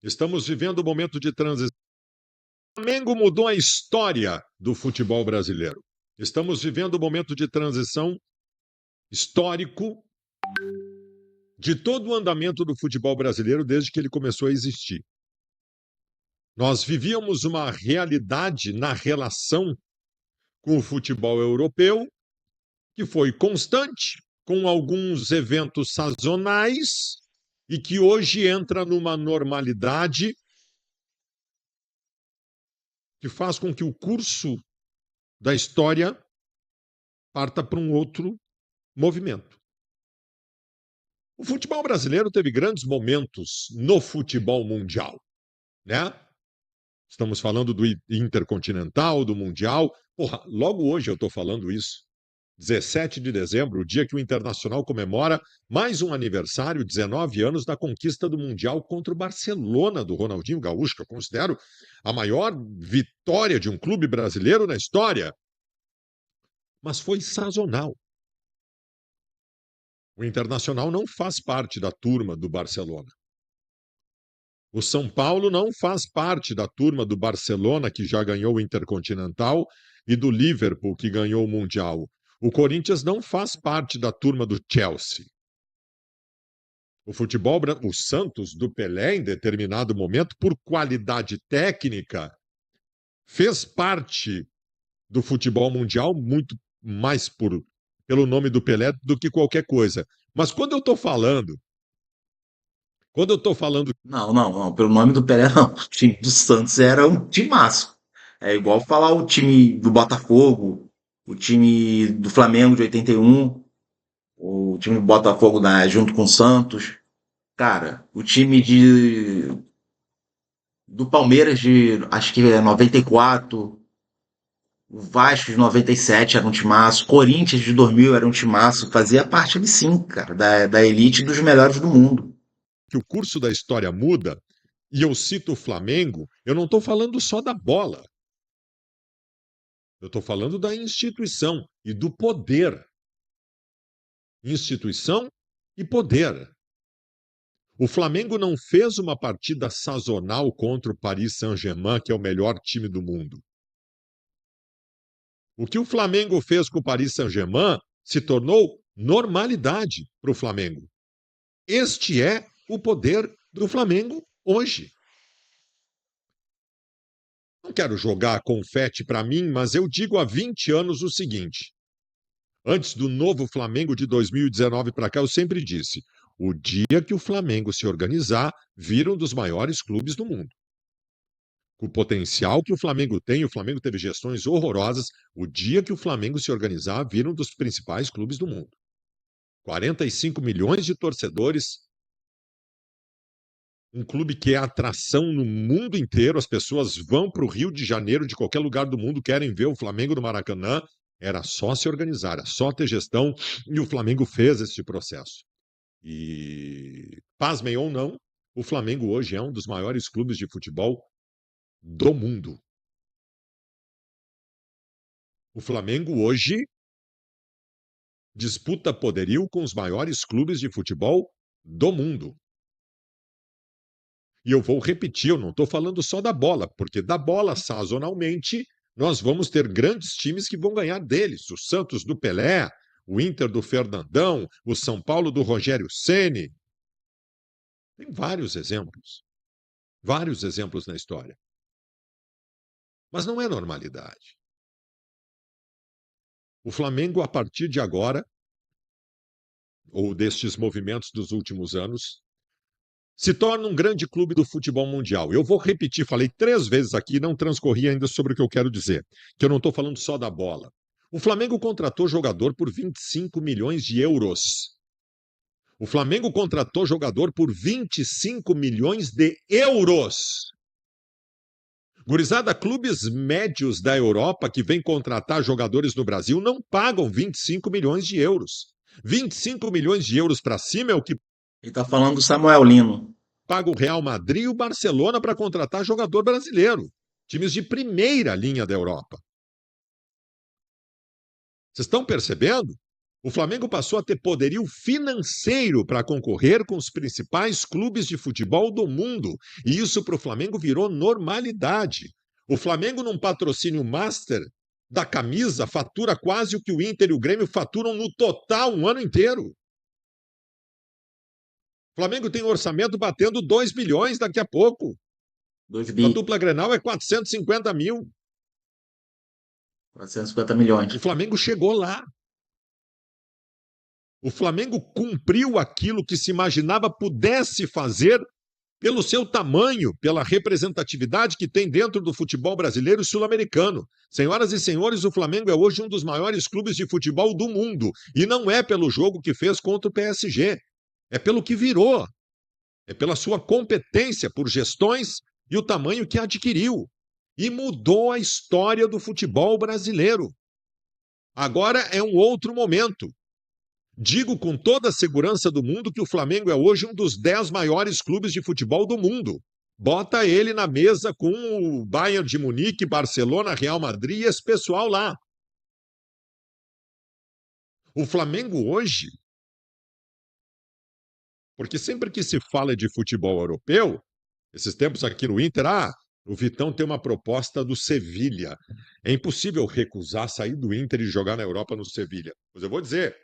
Estamos vivendo um momento de transição. O Flamengo mudou a história do futebol brasileiro. Estamos vivendo um momento de transição histórico de todo o andamento do futebol brasileiro desde que ele começou a existir. Nós vivíamos uma realidade na relação com o futebol europeu que foi constante, com alguns eventos sazonais e que hoje entra numa normalidade que faz com que o curso da história parta para um outro movimento. O futebol brasileiro teve grandes momentos no futebol mundial, né? Estamos falando do Intercontinental, do Mundial. Porra, logo hoje eu estou falando isso. 17 de dezembro, o dia que o Internacional comemora mais um aniversário, 19 anos, da conquista do Mundial contra o Barcelona, do Ronaldinho Gaúcho, que eu considero a maior vitória de um clube brasileiro na história. Mas foi sazonal. O Internacional não faz parte da turma do Barcelona. O São Paulo não faz parte da turma do Barcelona, que já ganhou o Intercontinental, e do Liverpool, que ganhou o Mundial. O Corinthians não faz parte da turma do Chelsea. O Santos do Pelé, em determinado momento, por qualidade técnica, fez parte do futebol mundial muito mais pelo nome do Pelé do que qualquer coisa. Mas quando eu estou falando. Não, pelo nome do Pelé, não. O time do Santos era um timaço. É igual falar o time do Botafogo, o time do Flamengo de 81, o time do Botafogo junto com o Santos. Cara, o time do Palmeiras de, acho que é 94, o Vasco de 97 era um timaço, Corinthians de 2000 era um timaço, fazia parte ali sim, cara, da elite dos melhores do mundo. Que o curso da história muda, e eu cito o Flamengo, eu não estou falando só da bola. Eu estou falando da instituição e do poder. Instituição e poder. O Flamengo não fez uma partida sazonal contra o Paris Saint-Germain, que é o melhor time do mundo. O que o Flamengo fez com o Paris Saint-Germain se tornou normalidade para o Flamengo. Este é o poder do Flamengo hoje. Não quero jogar confete para mim, mas eu digo há 20 anos o seguinte. Antes do novo Flamengo de 2019 para cá, eu sempre disse: o dia que o Flamengo se organizar, vira um dos maiores clubes do mundo. Com o potencial que o Flamengo tem, o Flamengo teve gestões horrorosas. O dia que o Flamengo se organizar, vira um dos principais clubes do mundo. 45 milhões de torcedores, um clube que é atração no mundo inteiro. As pessoas vão para o Rio de Janeiro, de qualquer lugar do mundo, querem ver o Flamengo no Maracanã. Era só se organizar, era só ter gestão, e o Flamengo fez esse processo. E, pasmem ou não, o Flamengo hoje é um dos maiores clubes de futebol do mundo. O Flamengo hoje disputa poderio com os maiores clubes de futebol do mundo. E eu vou repetir, eu não estou falando só da bola, porque da bola, sazonalmente, nós vamos ter grandes times que vão ganhar deles. O Santos do Pelé, o Inter do Fernandão, o São Paulo do Rogério Ceni. Tem vários exemplos na história. Mas não é normalidade. O Flamengo, a partir de agora, ou destes movimentos dos últimos anos, se torna um grande clube do futebol mundial. Eu vou repetir, falei 3 vezes aqui, não transcorri ainda sobre o que eu quero dizer, que eu não estou falando só da bola. O Flamengo contratou jogador por 25 milhões de euros. O Flamengo contratou jogador por 25 milhões de euros. Gurizada, clubes médios da Europa que vêm contratar jogadores no Brasil não pagam 25 milhões de euros. 25 milhões de euros para cima é o que Ele tá falando do Samuel Lino. paga o Real Madrid e o Barcelona para contratar jogador brasileiro. Times de primeira linha da Europa. Vocês estão percebendo? O Flamengo passou a ter poderio financeiro para concorrer com os principais clubes de futebol do mundo. E isso para o Flamengo virou normalidade. O Flamengo, num patrocínio master da camisa, fatura quase o que o Inter e o Grêmio faturam no total um ano inteiro. O Flamengo tem um orçamento batendo 2 bilhões daqui a pouco. 2 A bi, dupla Grenal é 450 mil. 450 milhões. O Flamengo chegou lá. O Flamengo cumpriu aquilo que se imaginava pudesse fazer pelo seu tamanho, pela representatividade que tem dentro do futebol brasileiro e sul-americano. Senhoras e senhores, o Flamengo é hoje um dos maiores clubes de futebol do mundo. E não é pelo jogo que fez contra o PSG. É pelo que virou. É pela sua competência por gestões e o tamanho que adquiriu. E mudou a história do futebol brasileiro. Agora é um outro momento. Digo com toda a segurança do mundo que o Flamengo é hoje um dos 10 maiores clubes de futebol do mundo. Bota ele na mesa com o Bayern de Munique, Barcelona, Real Madrid e esse pessoal lá. O Flamengo hoje, porque sempre que se fala de futebol europeu, esses tempos aqui no Inter, o Vitão tem uma proposta do Sevilha. É impossível recusar sair do Inter e jogar na Europa no Sevilha. Mas eu vou dizer,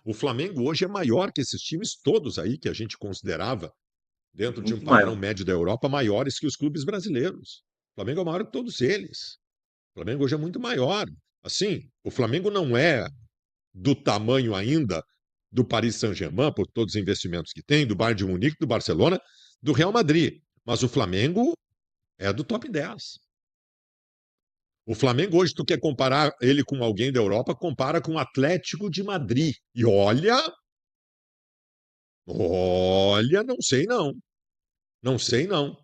o Flamengo hoje é maior que esses times todos aí que a gente considerava, dentro de um Muito padrão maior. médio da Europa, maiores que os clubes brasileiros. O Flamengo é maior que todos eles. O Flamengo hoje é muito maior. Assim, o Flamengo não é do tamanho ainda do Paris Saint-Germain, por todos os investimentos que tem, do Bayern de Munique, do Barcelona, do Real Madrid. Mas o Flamengo é do top 10. O Flamengo hoje, tu quer comparar ele com alguém da Europa, compara com o Atlético de Madrid. E olha, não sei não. Não sei não.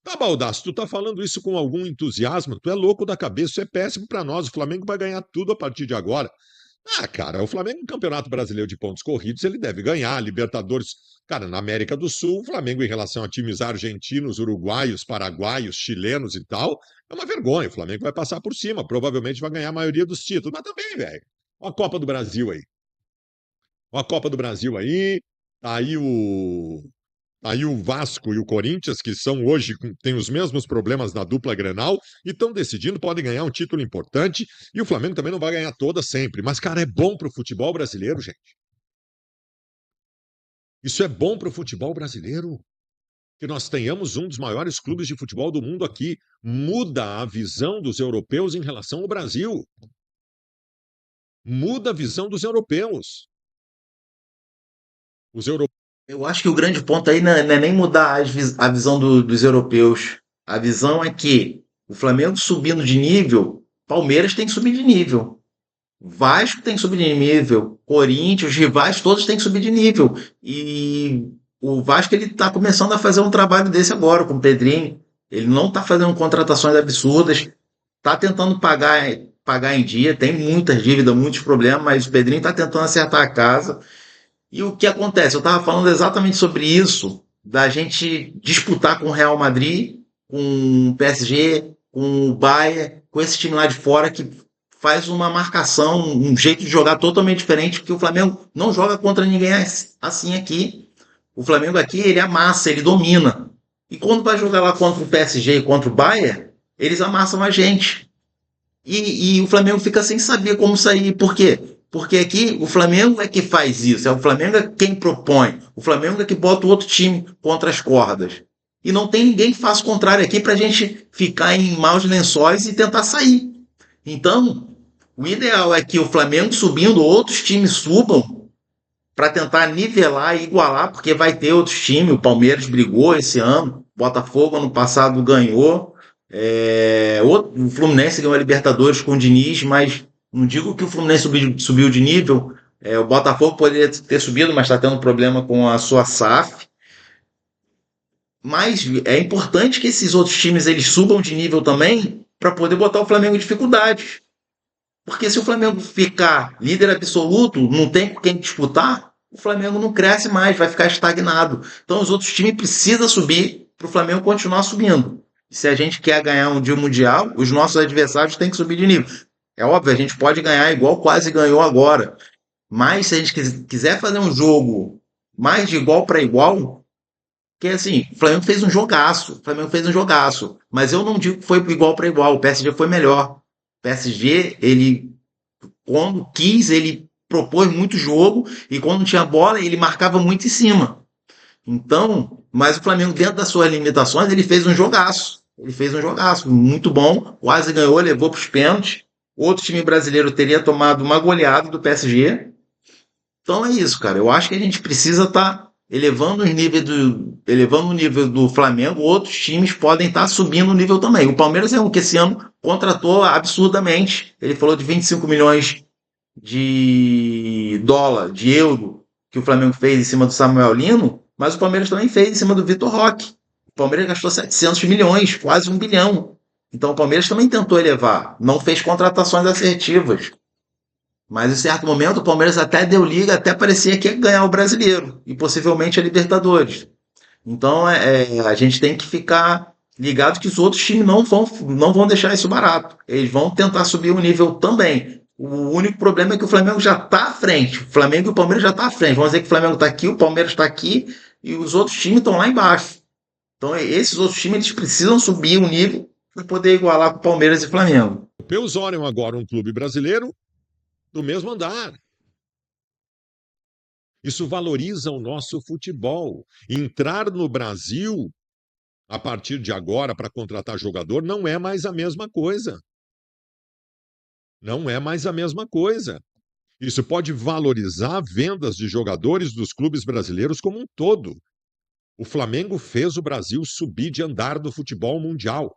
Tá, Baldasso, tu tá falando isso com algum entusiasmo? Tu é louco da cabeça, isso é péssimo para nós. O Flamengo vai ganhar tudo a partir de agora. Cara, o Flamengo no Campeonato Brasileiro de Pontos Corridos, ele deve ganhar. Libertadores, cara, na América do Sul, o Flamengo em relação a times argentinos, uruguaios, paraguaios, chilenos e tal, é uma vergonha. O Flamengo vai passar por cima, provavelmente vai ganhar a maioria dos títulos. Mas também, velho, olha a Copa do Brasil aí. Olha a Copa do Brasil aí, tá aí o Vasco e o Corinthians, que são hoje, têm os mesmos problemas na dupla Grenal, e estão decidindo, podem ganhar um título importante, e o Flamengo também não vai ganhar toda sempre. Mas, cara, é bom para o futebol brasileiro, gente. Isso é bom para o futebol brasileiro. Que nós tenhamos um dos maiores clubes de futebol do mundo aqui. Muda a visão dos europeus em relação ao Brasil. Muda a visão dos europeus. Os europeus. Eu acho que o grande ponto aí não é nem mudar a visão dos europeus. A visão é que o Flamengo subindo de nível, Palmeiras tem que subir de nível. Vasco tem que subir de nível. Corinthians, os rivais todos têm que subir de nível. E o Vasco ele está começando a fazer um trabalho desse agora com o Pedrinho. Ele não está fazendo contratações absurdas. Está tentando pagar em dia. Tem muitas dívidas, muitos problemas, mas o Pedrinho está tentando acertar a casa. E o que acontece? Eu estava falando exatamente sobre isso, da gente disputar com o Real Madrid, com o PSG, com o Bayern, com esse time lá de fora que faz uma marcação, um jeito de jogar totalmente diferente, porque o Flamengo não joga contra ninguém assim aqui. O Flamengo aqui, ele amassa, ele domina. E quando vai jogar lá contra o PSG e contra o Bayern, eles amassam a gente. E o Flamengo fica sem saber como sair. Por quê? Porque aqui o Flamengo é que faz isso. O Flamengo é quem propõe. O Flamengo é que bota o outro time contra as cordas. E não tem ninguém que faça o contrário aqui para a gente ficar em maus lençóis e tentar sair. Então, o ideal é que o Flamengo subindo, outros times subam para tentar nivelar e igualar, porque vai ter outros times. O Palmeiras brigou esse ano, o Botafogo ano passado ganhou. O Fluminense ganhou a Libertadores com o Diniz, mas não digo que o Fluminense subiu de nível. O Botafogo poderia ter subido, mas está tendo problema com a sua SAF. Mas é importante que esses outros times eles subam de nível também para poder botar o Flamengo em dificuldades. Porque se o Flamengo ficar líder absoluto, não tem com quem disputar, o Flamengo não cresce mais, vai ficar estagnado. Então os outros times precisam subir para o Flamengo continuar subindo. Se a gente quer ganhar um dia mundial, os nossos adversários têm que subir de nível. É óbvio, a gente pode ganhar igual quase ganhou agora. Mas se a gente quiser fazer um jogo mais de igual para igual, que assim, o Flamengo fez um jogaço. O Flamengo fez um jogaço. Mas eu não digo que foi igual para igual. O PSG foi melhor. O PSG, ele, quando quis, ele propôs muito jogo. E quando tinha bola, ele marcava muito em cima. Então, mas o Flamengo, dentro das suas limitações, ele fez um jogaço. Ele fez um jogaço muito bom. Quase ganhou, levou para os pênaltis. Outro time brasileiro teria tomado uma goleada do PSG. Então é isso, cara. Eu acho que a gente precisa estar elevando o nível do Flamengo. Outros times podem estar subindo o nível também. O Palmeiras é um que esse ano contratou absurdamente. Ele falou de 25 milhões de dólar, de euro, que o Flamengo fez em cima do Samuel Lino, mas o Palmeiras também fez em cima do Vitor Roque. O Palmeiras gastou 700 milhões, quase 1 bilhão. Então o Palmeiras também tentou elevar, não fez contratações assertivas. Mas em certo momento o Palmeiras até deu liga, até parecia que ia ganhar o brasileiro e possivelmente a Libertadores. Então a gente tem que ficar ligado que os outros times não vão deixar isso barato. Eles vão tentar subir o nível também. O único problema é que o Flamengo já está à frente. O Flamengo e o Palmeiras já estão à frente. Vamos dizer que o Flamengo está aqui, o Palmeiras está aqui e os outros times estão lá embaixo. Então esses outros times eles precisam subir o nível para poder igualar com o Palmeiras e Flamengo. Os europeus olham agora um clube brasileiro do mesmo andar. Isso valoriza o nosso futebol. Entrar no Brasil, a partir de agora, para contratar jogador, não é mais a mesma coisa. Não é mais a mesma coisa. Isso pode valorizar vendas de jogadores dos clubes brasileiros como um todo. O Flamengo fez o Brasil subir de andar no futebol mundial.